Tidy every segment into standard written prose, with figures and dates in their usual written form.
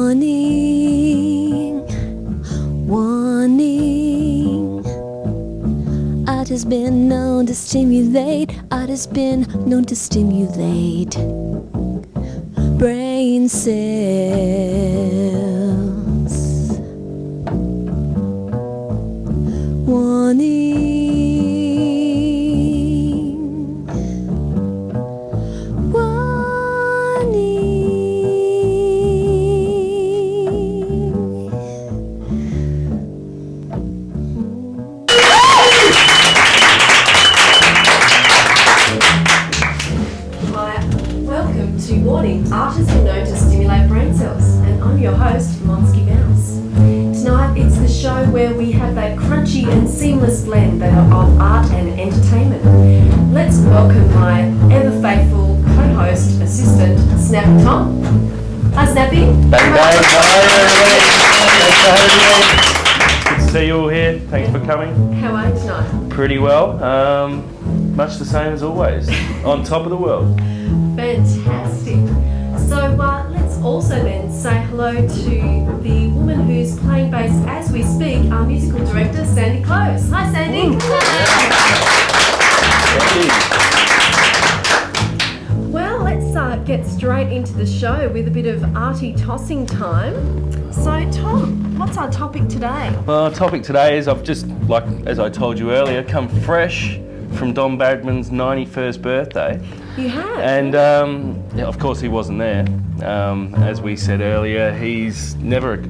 Warning, warning. Art has been known to stimulate. Art has been known to stimulate brain cells. Warning. Art has been known to stimulate brain cells, and I'm your host, Monski Mouse. Tonight it's the show where we have that crunchy and seamless blend of art and entertainment. Let's welcome my ever-faithful co-host, assistant, Snappy Tom. Hi, Snappy. Bang, bang. Hi, everybody. Thanks for having me. Good to see you all here. Thanks for coming. How are you tonight? Pretty well. Much the same as always. On top of the world. Fantastic. So let's also then say hello to the woman who's playing bass as we speak, our musical director, Sandy Close. Hi, Sandy. Well, let's get straight into the show with a bit of arty tossing time. So, Tom, what's our topic today? Well, our topic today is I've just, like as I told you earlier, come fresh from Don Badman's 91st birthday. You have? And of course he wasn't there. As we said earlier, he's never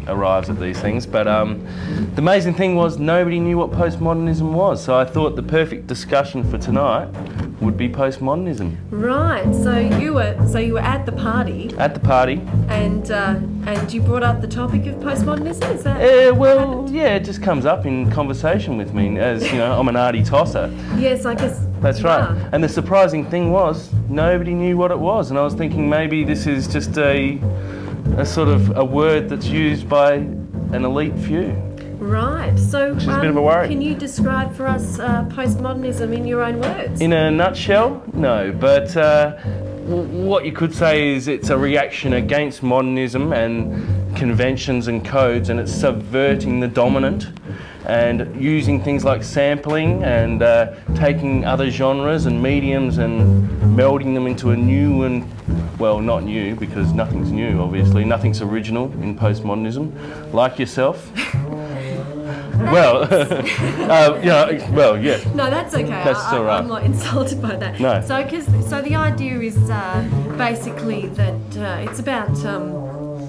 arrives at these things. But the amazing thing was nobody knew what postmodernism was. So I thought the perfect discussion for tonight would be postmodernism. Right. So you were at the party. At the party. And you brought up the topic of postmodernism. Is that? Yeah, it just comes up in conversation with me. As you know, I'm an arty tosser. Yes, I guess. That's right. And the surprising thing was nobody knew what it was, and I was thinking maybe this is just a sort of a word that's used by an elite few. Right. So which is a bit of a worry. Can you describe for us postmodernism in your own words? In a nutshell, no. But what you could say is it's a reaction against modernism and conventions and codes, and it's subverting the dominant and using things like sampling and taking other genres and mediums and melding them into a new and, well, not new because nothing's new, obviously. Nothing's original in postmodernism, like yourself. Well, yeah. No, that's okay. That's all right. I'm not insulted by that. No. So the idea is basically that it's about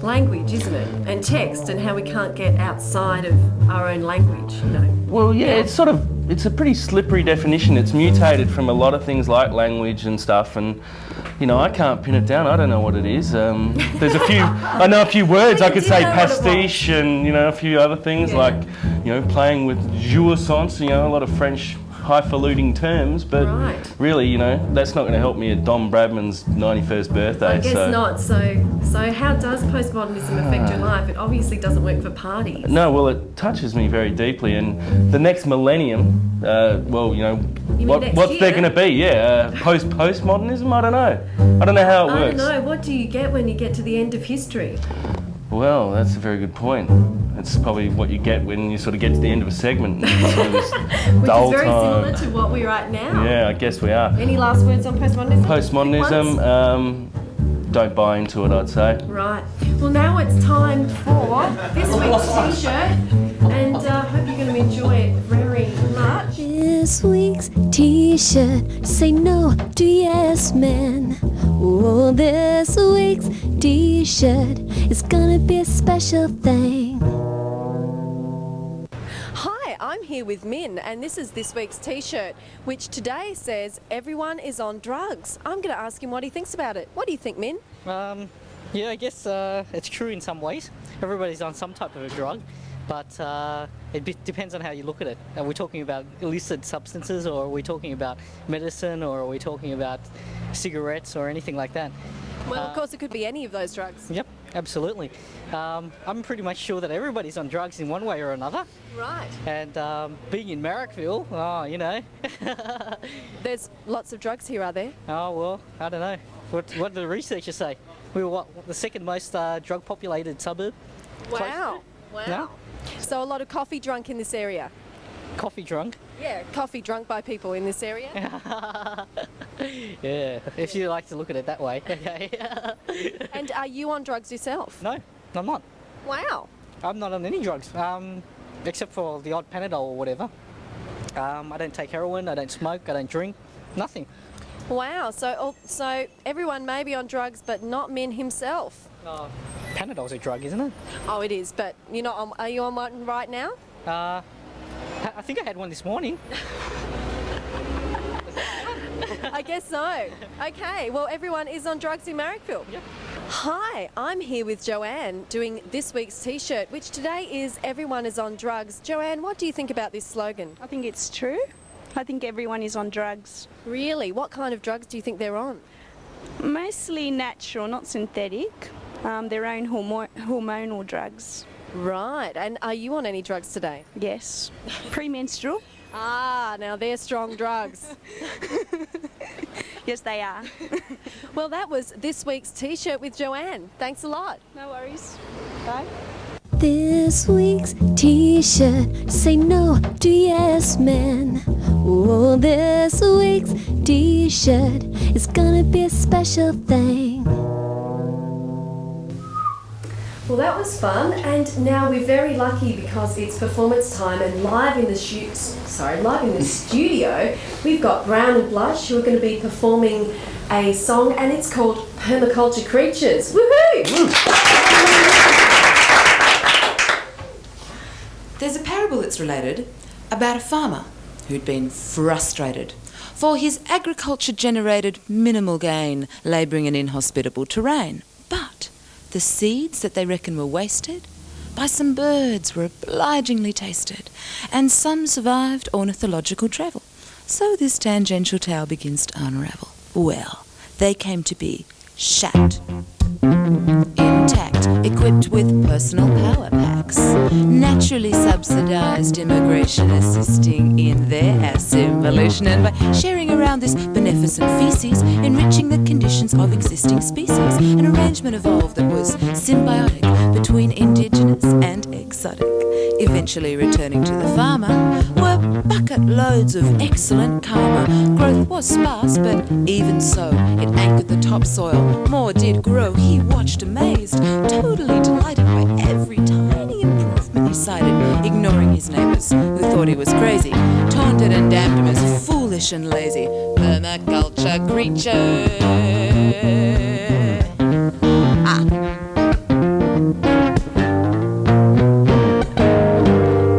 language, isn't it? And text, and how we can't get outside of our own language, you know. Well, yeah, it's a pretty slippery definition. It's mutated from a lot of things like language and stuff, and you know, I can't pin it down. I don't know what it is. There's a few. I know a few words. I could say pastiche and a few other things like playing with jouissance. A lot of French highfalutin terms, but really, that's not going to help me at Don Bradman's 91st birthday. I guess not. So how does postmodernism affect your life? It obviously doesn't work for parties. No, well, it touches me very deeply, and the next millennium, what's there going to be? Yeah, postmodernism. I don't know. I don't know how it works. I don't know. What do you get when you get to the end of history? Well, that's a very good point. It's probably what you get when you sort of get to the end of a segment. Which is very similar to what we're at now. Yeah, I guess we are. Any last words on postmodernism? Postmodernism, don't buy into it, I'd say. Right. Well, now it's time for this week's t-shirt, and I hope you're going to enjoy it very much. This week's t-shirt, say no to yes men. Oh, this week's t-shirt is gonna be a special thing. Hi, I'm here with Min, and this is this week's t-shirt, which today says everyone is on drugs. I'm going to ask him what he thinks about it. What do you think, Min? Yeah, I guess it's true in some ways. Everybody's on some type of a drug, but it depends on how you look at it. Are we talking about illicit substances, or are we talking about medicine, or are we talking about cigarettes or anything like that? Well, of course, it could be any of those drugs. Yep, absolutely. I'm pretty much sure that everybody's on drugs in one way or another. Right. And being in Marrickville, There's lots of drugs here, are there? Oh, well, I don't know. What do the researchers say? We were the second most drug populated suburb. Wow. Wow. No? So a lot of coffee drunk in this area. Coffee drunk. Yeah, coffee drunk by people in this area. Yeah, if you like to look at it that way. Okay. And are you on drugs yourself? No, I'm not. Wow. I'm not on any drugs, except for the odd Panadol or whatever. I don't take heroin, I don't smoke, I don't drink, nothing. Wow. So everyone may be on drugs, but not Min himself. Panadol's a drug, isn't it? Oh, it is. But you're not on. Are you on one right now? I think I had one this morning. I guess so. Okay. Well, everyone is on drugs in Marrickville. Yep. Hi, I'm here with Joanne doing this week's T-shirt, which today is Everyone is on Drugs. Joanne, what do you think about this slogan? I think it's true. I think everyone is on drugs. Really? What kind of drugs do you think they're on? Mostly natural, not synthetic. Their own hormonal drugs. Right. And are you on any drugs today? Yes. Premenstrual. Ah, now they're strong drugs. Yes, they are. Well, that was this week's T-shirt with Joanne. Thanks a lot. No worries. Bye. This week's T-shirt, say no to yes men. Oh, this week's T-shirt is gonna be a special thing. Well, that was fun, and now we're very lucky because it's performance time, and live in the studio, we've got Brown and Blush who are going to be performing a song, and it's called Permaculture Creatures. Woohoo! There's a parable that's related about a farmer who'd been frustrated for his agriculture-generated minimal gain labouring in inhospitable terrain. But the seeds that they reckon were wasted by some birds were obligingly tasted, and some survived ornithological travel. So this tangential tale begins to unravel. Well, they came to be shat, intact, equipped with personal power packs, naturally subsidized immigration assisting in their assimilation, and by sharing around this beneficent feces, enriching the conditions of existing species. An arrangement evolved that was symbiotic between indigenous and exotic. Eventually returning to the farmer were bucket loads of excellent karma. Growth was sparse, but even so, it anchored the topsoil. More did grow. He watched amazed, totally delighted by every tiny improvement he cited, ignoring his neighbours, who thought he was crazy, taunted and damned him as foolish and lazy. Permaculture creature.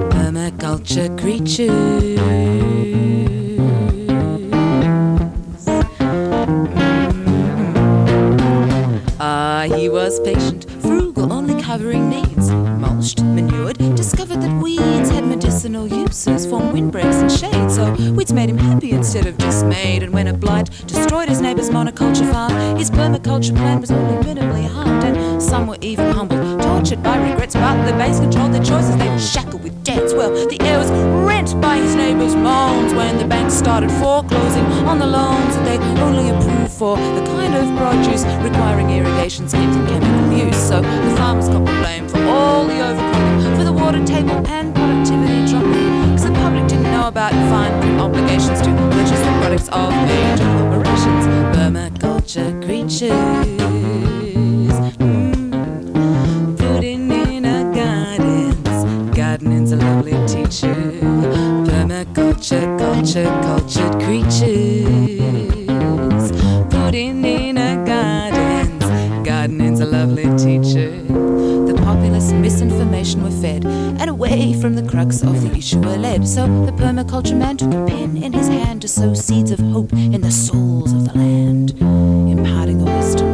Permaculture creatures. He was patient, frugal, only covering needs. Mulched, manured, discovered that weeds had medicinal uses, formed windbreaks and shade. So weeds made him happy instead of dismayed. And when a blight destroyed his neighbour's monoculture farm, his permaculture plan was only minimally harmed. And some were even humbled, tortured by regrets, but the base controlled their choices. They were shackled with debts. Well, the air was rent by his neighbour's moans when the banks started foreclosing on the loans that they only approved for the kind of produce requiring irrigation schemes and chemical use. So the farmers got the blame for all the overcrowding, for the water table and productivity dropping, because the public didn't know about fine print obligations to purchase the products of major corporations. Permaculture creatures. Putting in a gardens. Gardening's a lovely teacher. Permaculture, cultured creatures. Putting in a gardens. Gardening's a lovely teacher. The populace misinformation were fed, and away from the crux of the issue were led. So the permaculture man took a pen in his hand to sow seeds of hope in the souls of the land, imparting the wisdom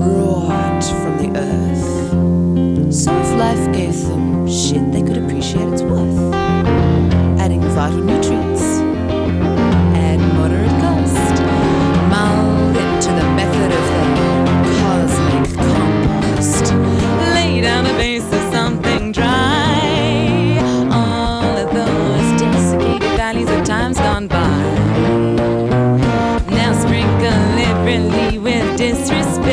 wrought from the earth. So if life gave them shit, they could appreciate its worth, adding vital nutrients at moderate cost, mulled into the method of the cosmic compost. Lay down a base of something dry, all of those desiccated values of times gone by. Now sprinkle liberally with disrespect.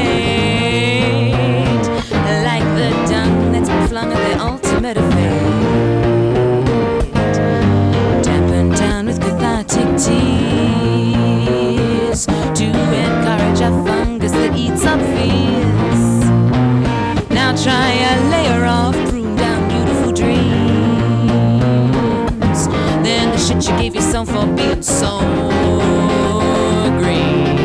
what you give yourself for being so green.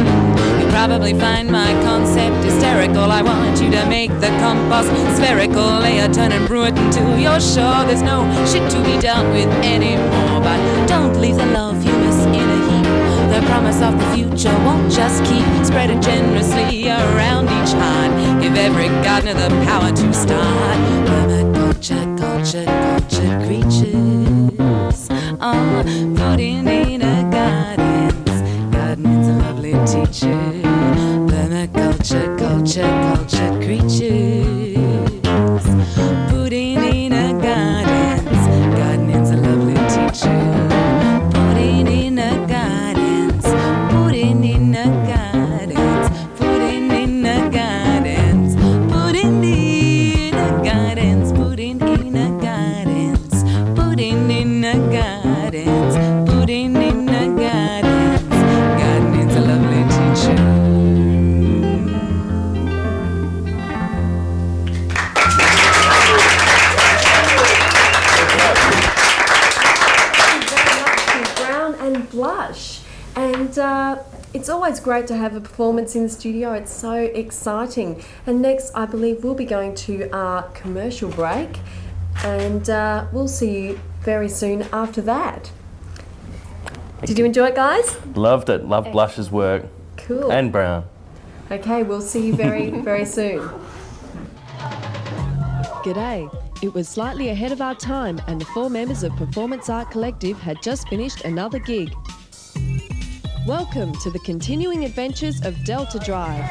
You'll probably find my concept hysterical. I want you to make the compost spherical. Lay a ton and brew it until you're sure there's no shit to be dealt with anymore. But don't leave the love you miss in a heap. The promise of the future won't just keep. Spread it generously around each heart. Give every gardener the power to start. Culture creatures. Putting in a gardens. Gardening's a lovely teacher. Permaculture, culture creatures. Putting in a gardens. Gardening's a lovely teacher. Putting in a gardens. Putting in a gardens. Putting in a gardens. Putting in a gardens. Putting in a gardens. Putting in a gardens. Putting in a gardens. Gardening's a lovely teacher. Brown and Blush. And it's always great to have a performance in the studio. It's so exciting. And next, I believe we'll be going to our commercial break. And we'll see you very soon after that. Did you enjoy it, guys? Loved it. Loved Blush's work. Cool. And Brown. Okay, we'll see you very, very soon. G'day. It was slightly ahead of our time and the 4 members of Performance Art Collective had just finished another gig. Welcome to the continuing adventures of Delta Drive.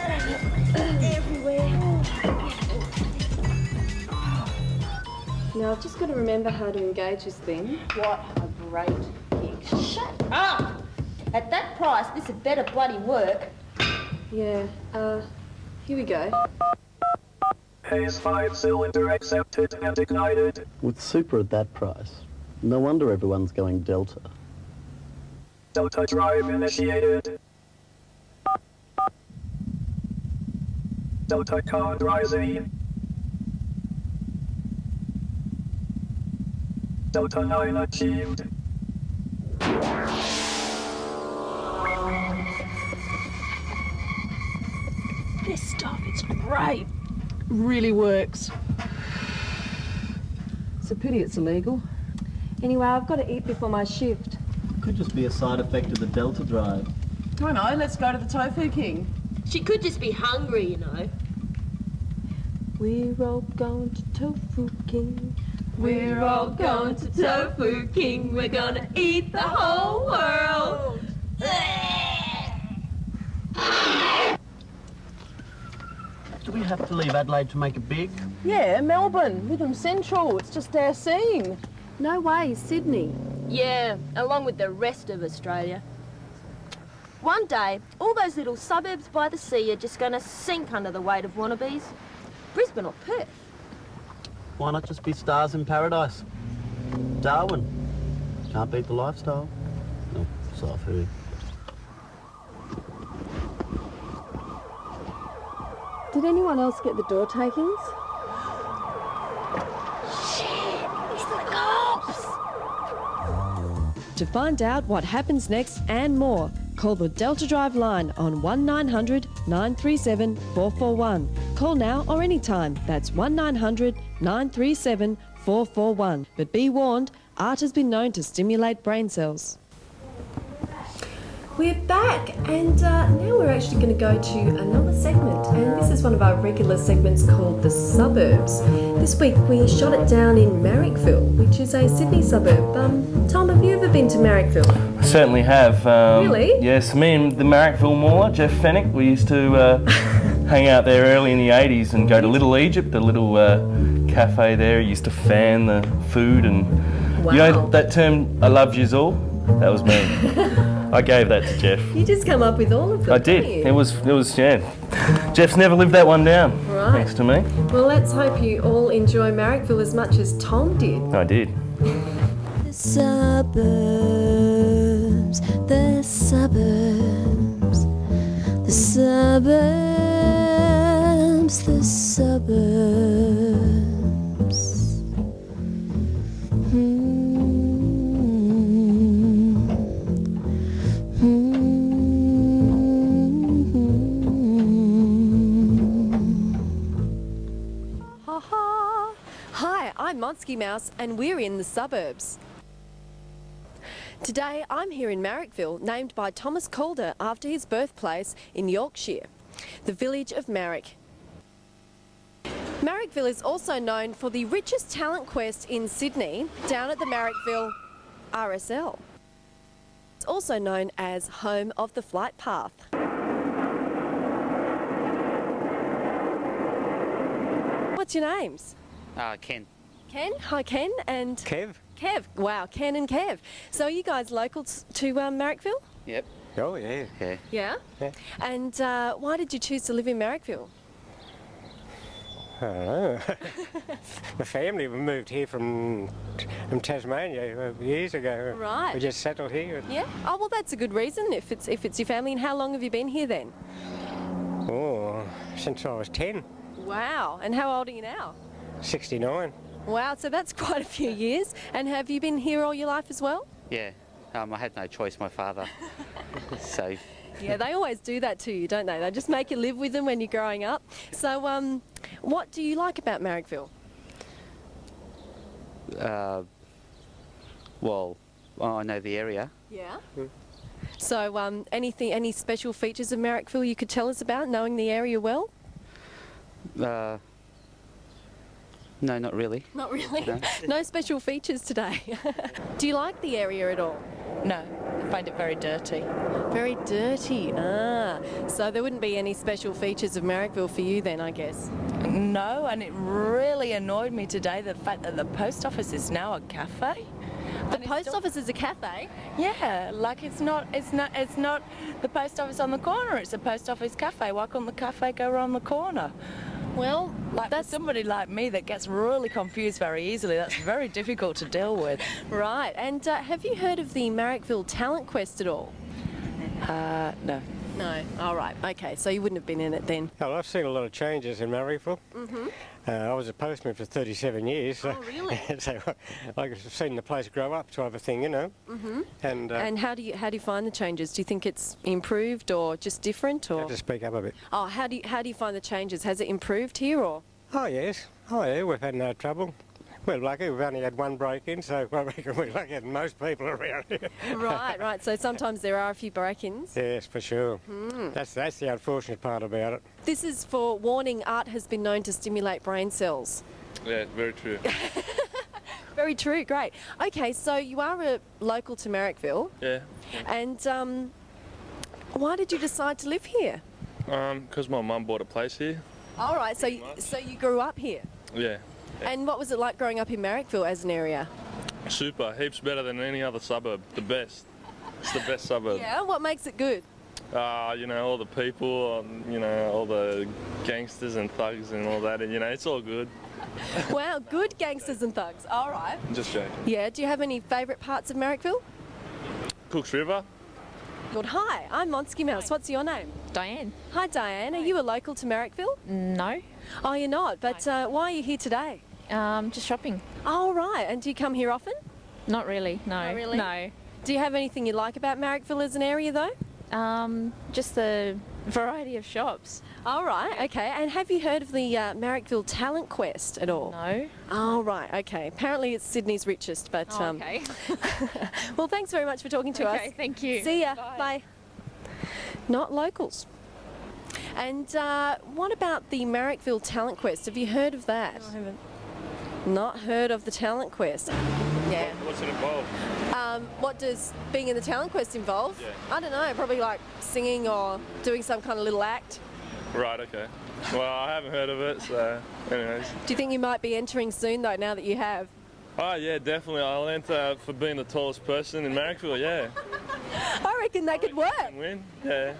Now, I've just got to remember how to engage this thing. What a great gig. Shut up! At that price, this had better bloody work. Yeah, here we go. Hayes 5-cylinder accepted and ignited. With super at that price, no wonder everyone's going Delta. Delta drive initiated. Delta card rising. Delta 9 achieved. This stuff is great. Really works. It's a pity it's illegal. Anyway, I've got to eat before my shift. Could just be a side effect of the Delta drive. I know, let's go to the Tofu King. She could just be hungry, you know. We're all going to Tofu King. We're all going to Tofu King. We're gonna eat the whole world. Do we have to leave Adelaide to make it big? Yeah, Melbourne, Lyvern Central. It's just our scene. No way, Sydney. Yeah, along with the rest of Australia. One day, all those little suburbs by the sea are just gonna sink under the weight of wannabes. Brisbane or Perth. Why not just be stars in paradise? Darwin. Can't beat the lifestyle. No, soft food. Did anyone else get the door takings? To find out what happens next and more, call the Delta Drive line on 1900 937 441. Call now or anytime. That's 1900 937 441. But be warned, art has been known to stimulate brain cells. We're back, and now we're actually going to go to another segment, and this is one of our regular segments called The Suburbs. This week we shot it down in Marrickville, which is a Sydney suburb. Tom, have you ever been to Marrickville? I certainly have. Really? Yes, me and the Marrickville mauler, Jeff Fennick, we used to hang out there early in the 80s and go to Little Egypt, a little cafe there. He used to fan the food and... Wow. You know that term, I love yous all? That was me. I gave that to Jeff. You just come up with all of them. I did. Didn't you? It was, yeah. Jeff's never lived that one down. Right. Thanks to me. Well, let's hope you all enjoy Marrickville as much as Tom did. I did. The suburbs, the suburbs, the suburbs, the suburbs. Hi, I'm Monski Mouse and we're in the suburbs. Today I'm here in Marrickville, named by Thomas Calder after his birthplace in Yorkshire, the village of Marrick. Marrickville is also known for the richest talent quest in Sydney, down at the Marrickville RSL. It's also known as home of the flight path. What's your names? Ken. Ken? Hi Ken and... Kev. Kev. Wow, Ken and Kev. So are you guys local to Marrickville? Yep. Oh, yeah. Yeah. Yeah? Yeah. And why did you choose to live in Marrickville? I don't know. My family moved here from Tasmania years ago. Right. We just settled here. Yeah? Oh, well, that's a good reason if it's your family. And how long have you been here then? Oh, since I was 10. Wow. And how old are you now? 69. Wow, so that's quite a few years. And have you been here all your life as well? Yeah. I had no choice, my father. So. Yeah, they always do that to you, don't they? They just make you live with them when you're growing up. So, what do you like about Marrickville? Well, I know the area. Yeah. So, any special features of Marrickville you could tell us about, knowing the area well? No, not really. Not really? No. No special features today. Do you like the area at all? No, I find it very dirty. Very dirty. Ah, so there wouldn't be any special features of Marrickville for you then, I guess? No, and it really annoyed me today, the fact that the post office is now a cafe. The post office is a cafe? Yeah, like it's not the post office on the corner, it's a post office cafe. Why couldn't the cafe go around the corner? Well, like that's somebody like me that gets really confused very easily. That's very difficult to deal with. Right, and have you heard of the Marrickville Talent Quest at all? No. No, all right, okay, so you wouldn't have been in it then. Well, I've seen a lot of changes in Marrickville. Mm-hmm. I was a postman for 37 years. So, oh, really? So I've seen the place grow up type of thing, you know. Mm-hmm. And how do you find the changes? Do you think it's improved or just different? Or have to speak up a bit. Oh, how do you find the changes? Has it improved here or? Oh, yes. Oh, yeah, we've had no trouble. We're lucky, we've only had one break-in, so I reckon we're luckier than most people around here. Right. So sometimes there are a few break-ins. Yes, for sure. Mm. That's the unfortunate part about it. This is for warning, art has been known to stimulate brain cells. Yeah, very true. Very true, great. Okay, so you are a local to Marrickville. Yeah. And why did you decide to live here? Because my mum bought a place here. All right, so you grew up here. Yeah. And what was it like growing up in Marrickville as an area? Super, heaps better than any other suburb. The best. It's the best suburb. Yeah, what makes it good? You know, all the people, you know, all the gangsters and thugs and all that, and you know, it's all good. Wow, good gangsters and thugs. All right. Just joking. Yeah, do you have any favourite parts of Marrickville? Cooks River. Good. Hi, I'm Monski Mouse. What's your name? Diane. Hi, Diane. Are you a local to Marrickville? No. Oh, you're not? But why are you here today? Just shopping. Oh, right. And do you come here often? Not really, no. Not really? No. Do you have anything you like about Marrickville as an area, though? Just the variety of shops. All right, okay. And have you heard of the Marrickville Talent Quest at all? No. Oh, right, okay. Apparently it's Sydney's richest, but... okay. Well, thanks very much for talking to us. Okay, thank you. See ya. Bye. Bye. Not locals. And what about the Marrickville Talent Quest? Have you heard of that? No, I haven't. Not heard of the Talent Quest? Yeah. What's it involve? What does being in the Talent Quest involve? Yeah. I don't know, probably like singing or doing some kind of little act. Right, okay. Well, I haven't heard of it, so anyways. Do you think you might be entering soon, though, now that you have? Oh, yeah, definitely. I'll enter for being the tallest person in Marrickville, yeah. I reckon that could work. Can win, yeah.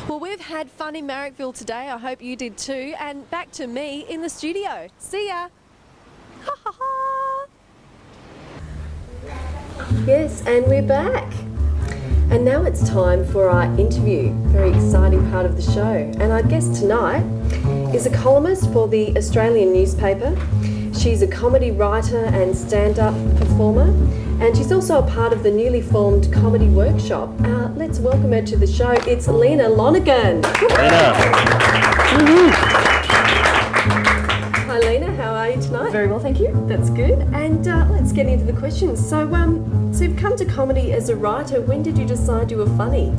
Well, we've had fun in Marrickville today. I hope you did too. And back to me in the studio. See ya. Ha ha ha. Yes, and we're back. And now it's time for our interview. Very exciting part of the show. And our guest tonight is a columnist for the Australian newspaper. She's a comedy writer and stand-up performer. And she's also a part of the newly formed comedy workshop. Let's welcome her to the show. It's Elena Lonergan. Hi Lena, how are you tonight? Very well, thank you. That's good. And let's get into the questions. So you've come to comedy as a writer. When did you decide you were funny?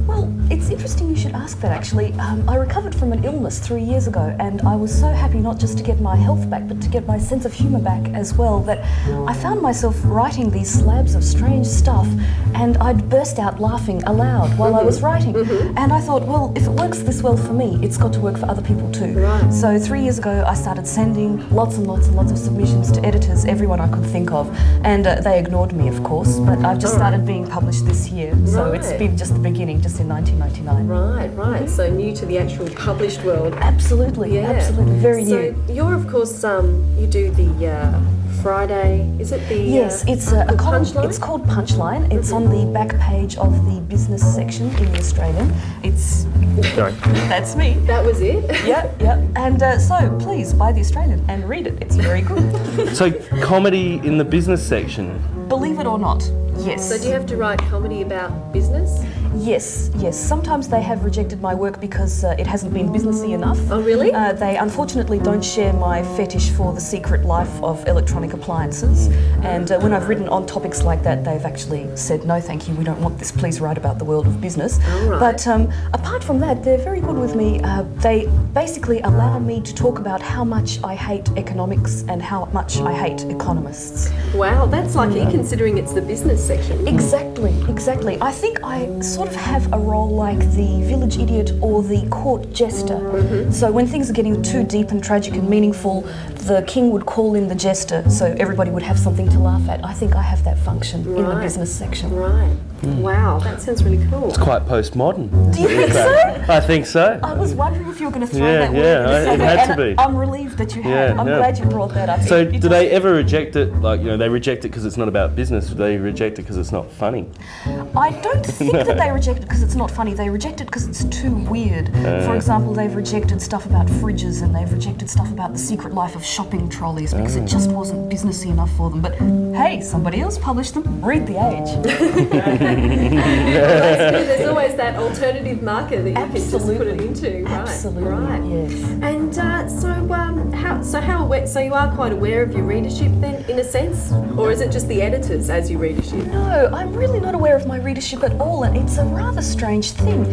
Well, it's interesting you should ask that actually. I recovered from an illness 3 years ago and I was so happy not just to get my health back but to get my sense of humour back as well that I found myself writing these slabs of strange stuff and I'd burst out laughing aloud while I was writing. And I thought, well, if it works this well for me, it's got to work for other people too. Right. So 3 years ago I started sending lots and lots and lots of submissions to editors, everyone I could think of, and they ignored me of course, but I've just started being published this year. So it's been just the beginning, just in 1999. Right. So new to the actual published world. Absolutely, absolutely, very new. So you're of course, you do the Friday, is it the... Yes, it's a column. It's called Punchline. It's on the back page of the business section in the Australian. It's... Sorry. That's me. That was it? Yeah. And so please buy the Australian and read it. It's very good. So comedy in the business section? Believe it or not, yes. So do you have to write comedy about business? Yes. Sometimes they have rejected my work because it hasn't been businessy enough. Oh, really? They unfortunately don't share my fetish for the secret life of electronic appliances. And when I've written on topics like that, they've actually said, no, thank you, we don't want this, please write about the world of business. All right. But apart from that, they're very good with me. They basically allow me to talk about how much I hate economics and how much I hate economists. Wow, that's lucky considering it's the business section. Exactly. I think I sort of have a role like the village idiot or the court jester. So when things are getting too deep and tragic and meaningful, the king would call in the jester so everybody would have something to laugh at. I think I have that function in the business section. Right. Wow, that sounds really cool. It's quite postmodern. Do you think so? I think so. I was wondering if you were going to throw that word in. It had to be. I'm relieved that you have. I'm glad you brought that up. So do they ever reject it, like, they reject it because it's not about business, do they reject it because it's not funny? I don't think that they reject it because it's not funny. They reject it because it's too weird. For example, they've rejected stuff about fridges and they've rejected stuff about the secret life of shopping trolleys because it just wasn't businessy enough for them. But hey, somebody else published them. Read The Age. That's good. There's always that alternative market that you can just put it into. Right. Absolutely. Right. Yes. And so you are quite aware of your readership then, in a sense, or is it just the editors as your readership? No, I'm really not aware of my readership at all, and it's a rather strange thing.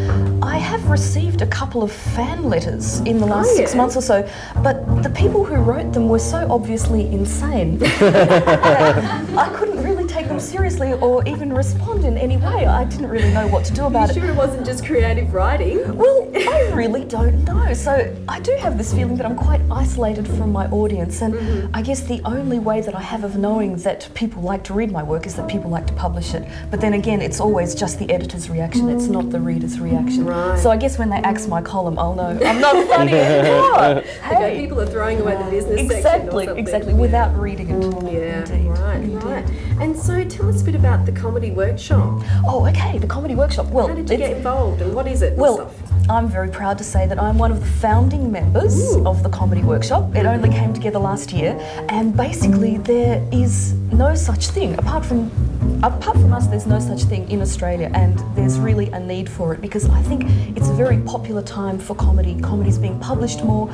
I have received a couple of fan letters in the last 6 months or so, but the people who wrote them were so obviously insane that I couldn't really take them seriously or even respond in any way. I didn't really know what to do about it. You sure it wasn't just creative writing? Well, I really don't know. So I do have this feeling that I'm quite isolated from my audience, and I guess the only way that I have of knowing that people like to read my work is that people like to publish it. But then again, it's always just the editor's reaction, it's not the reader's reaction. Right. So I guess when they axe my column, I'll know I'm not funny anymore. Okay, people are throwing away the business section or something. Exactly, without reading it. Right. And so tell us a bit about the comedy workshop. Oh, okay, the comedy workshop. Well, how did you get involved and what is it? Well, I'm very proud to say that I'm one of the founding members of the comedy workshop. It only came together last year, and basically there is no such thing apart from us. There's no such thing in Australia, and there's really a need for it because I think it's a very popular time for comedy. Comedy's being published more.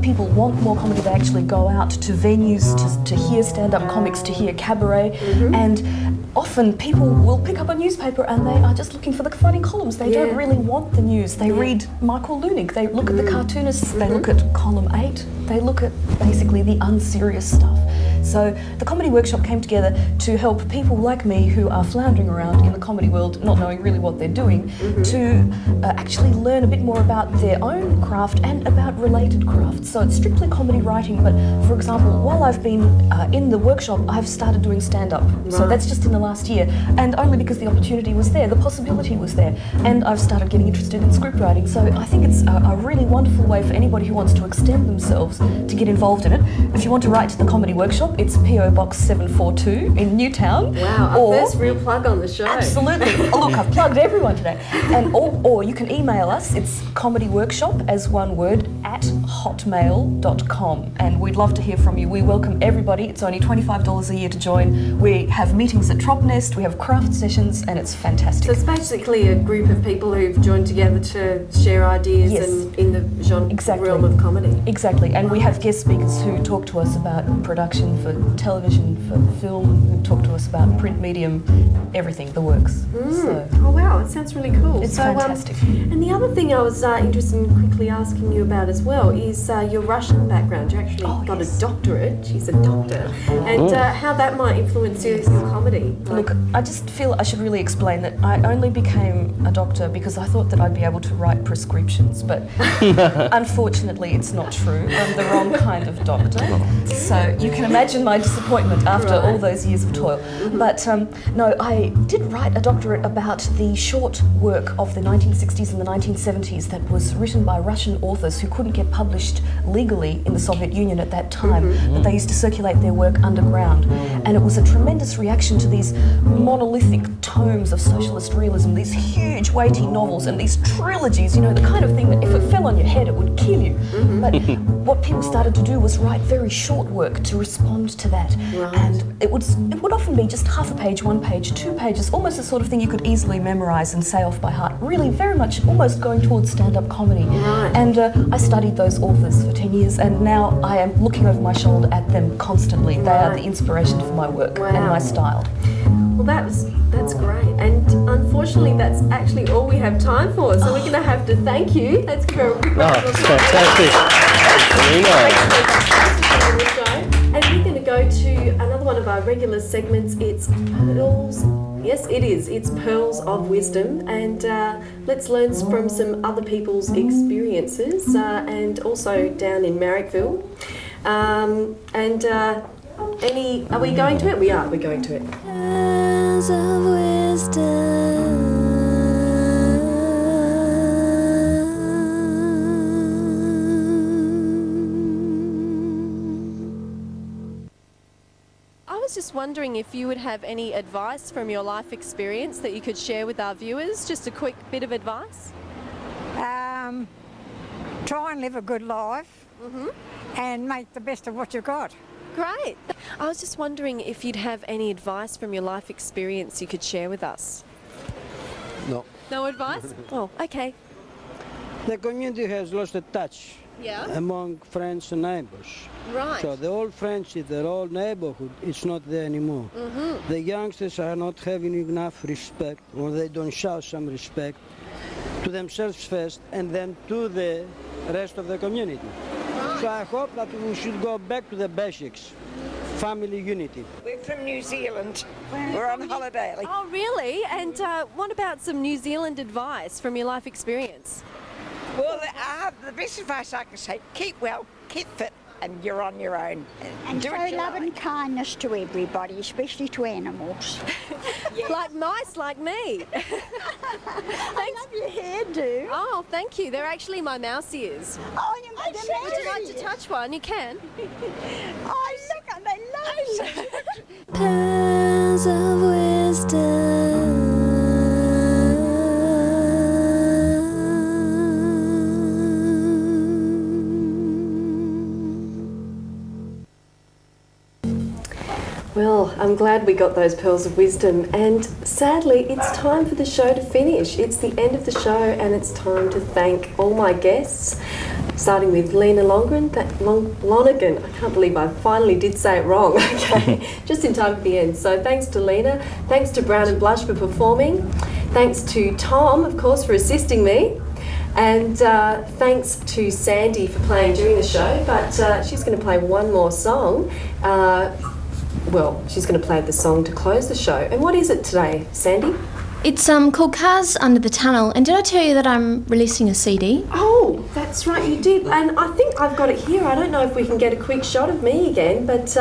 People want more comedy. They actually go out to venues to hear stand-up comics, to hear cabaret, and often people will pick up a newspaper and they are just looking for the funny columns. They don't really want the news. They read Michael Leunig. They look at the cartoonists. They look at column 8. They look at basically the unserious stuff. So the comedy workshop came together to help people like me who are floundering around in the comedy world, not knowing really what they're doing, to actually learn a bit more about their own craft and about related crafts. So it's strictly comedy writing, but for example, while I've been in the workshop, I've started doing stand-up. So that's just in the last year, and only because the opportunity was there, the possibility was there, and I've started getting interested in script writing. So I think it's a really wonderful way for anybody who wants to extend themselves to get involved in it. If you want to write to the comedy workshop, Workshop. It's PO Box 742 in Newtown. Wow, our first real plug on the show. Absolutely. Oh, look, I've plugged everyone today. And or you can email us. It's comedyworkshop as one word at hotmail.com, and we'd love to hear from you. We welcome everybody. It's only $25 a year to join. We have meetings at Trop Nest, we have craft sessions, and it's fantastic. So it's basically a group of people who've joined together to share ideas and in the genre realm of comedy. Exactly, and we have guest speakers who talk to us about production for television, for film, who talk to us about print medium, everything, the works. So, oh wow, it sounds really cool. It's fantastic. And the other thing I was interested in quickly asking you about as well is your Russian background. You actually got a doctorate. She's a doctor. And how that might influence your comedy. Look, I just feel I should really explain that I only became a doctor because I thought that I'd be able to write prescriptions, but unfortunately it's not true. I'm the wrong kind of doctor. So you can imagine my disappointment after all those years of toil. But no, I did write a doctorate about the short work of the 1960s and the 1970s that was written by Russian authors who couldn't get published legally in the Soviet Union at that time, but they used to circulate their work underground. And it was a tremendous reaction to these monolithic tomes of socialist realism, these huge weighty novels and these trilogies, you know, the kind of thing that if it fell on your head it would kill you. But what people started to do was write very short work to respond to that. And it would often be just half a page, 1 page, 2 pages, almost the sort of thing you could easily memorise and say off by heart, really very much almost going towards stand-up comedy. And I studied those authors for 10 years, and now I am looking over my shoulder at them constantly. They are the inspiration for my work and my style. Well, that's great. And unfortunately, that's actually all we have time for. So we're going to have to thank you. Let's give her a quick round of applause. Fantastic. And we're going to go to another one of our regular segments. It's Pearls. Yes, it is. It's Pearls of Wisdom. And let's learn from some other people's experiences and also down in Marrickville. Are we going to it? We are. We're going to it. Pearls of wisdom. I was just wondering if you would have any advice from your life experience that you could share with our viewers. Just a quick bit of advice. Try and live a good life and make the best of what you've got. Great. I was just wondering if you'd have any advice from your life experience you could share with us. No. No advice? Oh, okay. The community has lost the touch among friends and neighbors. Right. So the old friendship, the old neighborhood, it's not there anymore. The youngsters are not having enough respect, or they don't show some respect to themselves first and then to the rest of the community. So I hope that we should go back to the basics, family unity. We're from New Zealand. We're on holiday. Oh, really? And what about some New Zealand advice from your life experience? Well, the best advice I can say, keep well, keep fit, and you're on your own. And do show love and kindness to everybody, especially to animals. Like mice, like me. I love your hairdo. Oh, thank you. They're actually my mouse ears. Oh, you made them. Would you like to touch one? You can. Oh, look, and they love you. Pearls of wisdom. Well, I'm glad we got those pearls of wisdom, and sadly it's time for the show to finish. It's the end of the show and it's time to thank all my guests, starting with Elena Lonergan. I can't believe I finally did say it wrong. Okay, just in time for the end. So thanks to Lena, thanks to Brown and Blush for performing, thanks to Tom, of course, for assisting me, and thanks to Sandy for playing during the show, but she's going to play one more song. Well, she's going to play the song to close the show. And what is it today, Sandy? It's called Cars Under the Tunnel. And did I tell you that I'm releasing a CD? Oh, that's right, you did. And I think I've got it here. I don't know if we can get a quick shot of me again, but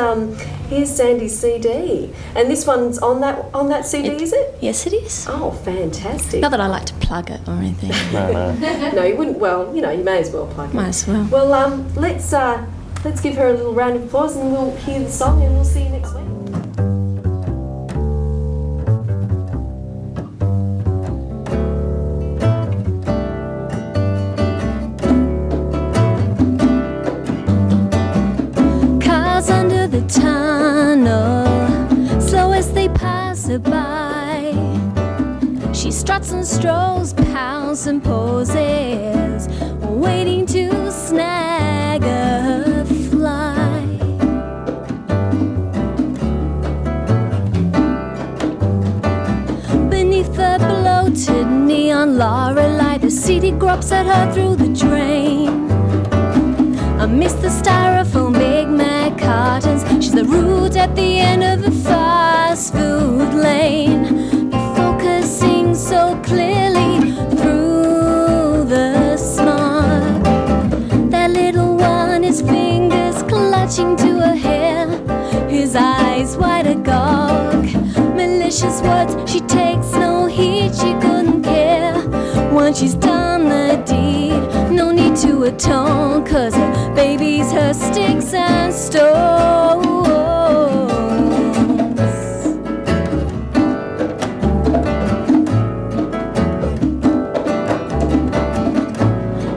here's Sandy's CD. And this one's on that CD, is it? Yes, it is. Oh, fantastic. Not that I like to plug it or anything. No. No, you wouldn't. Well, you know, you may as well plug it. Might as well. Well, let's let's give her a little round of applause and we'll hear the song and we'll see you next week. Cars under the tunnel, slow as they pass her by. She struts and strolls, pounds and poses, waiting to snag a fly. Beneath the bloated neon Lorelei, the city gropes at her through the drain. Amidst the styrofoam Big Mac cartons, she's the root at the end of a fast food lane. But focusing so clearly through the smog, that little one, his fingers clutching to her hair, his eyes wide agog. Malicious words, she takes no heed, she couldn't care. Once she's done the deed, no need to atone, 'cause her baby's her sticks and stones.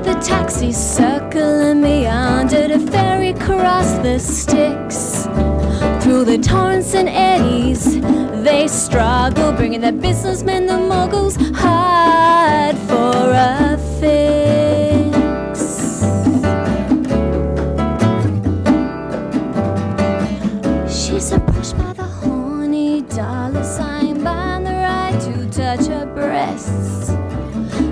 The taxis circle and meander to ferry across the Styx. Through the torrents and eddies they struggle, bringing the businessmen, the moguls, hard for a fix. She's approached by the horny dollar sign, buying the right to touch her breasts.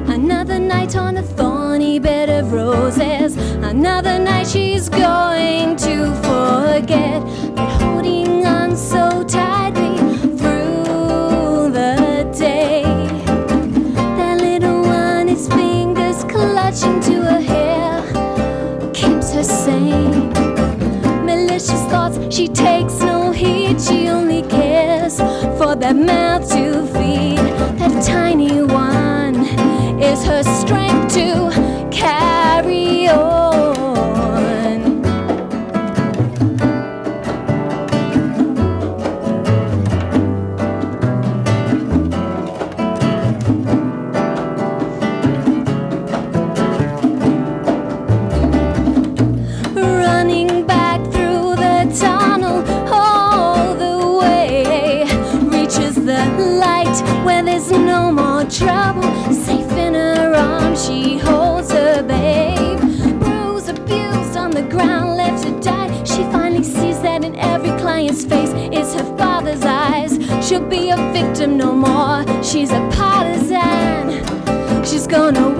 Another night on a thorny bed of roses, another night she's going to forget, but holding on so tightly through the day. That little one, his fingers clutching to her hair, keeps her sane. Malicious thoughts, she takes no heed, she only cares for that mouth to feed. That tiny one is her strength to carry on. Running back through the tunnel all the way, reaches the light where there's no more trouble. Safe in her arms, she holds her babe. Bruised, abused on the ground, left to die. She finally sees that in every client's face is her father's eyes. She'll be a victim no more, she's a partisan. She's gonna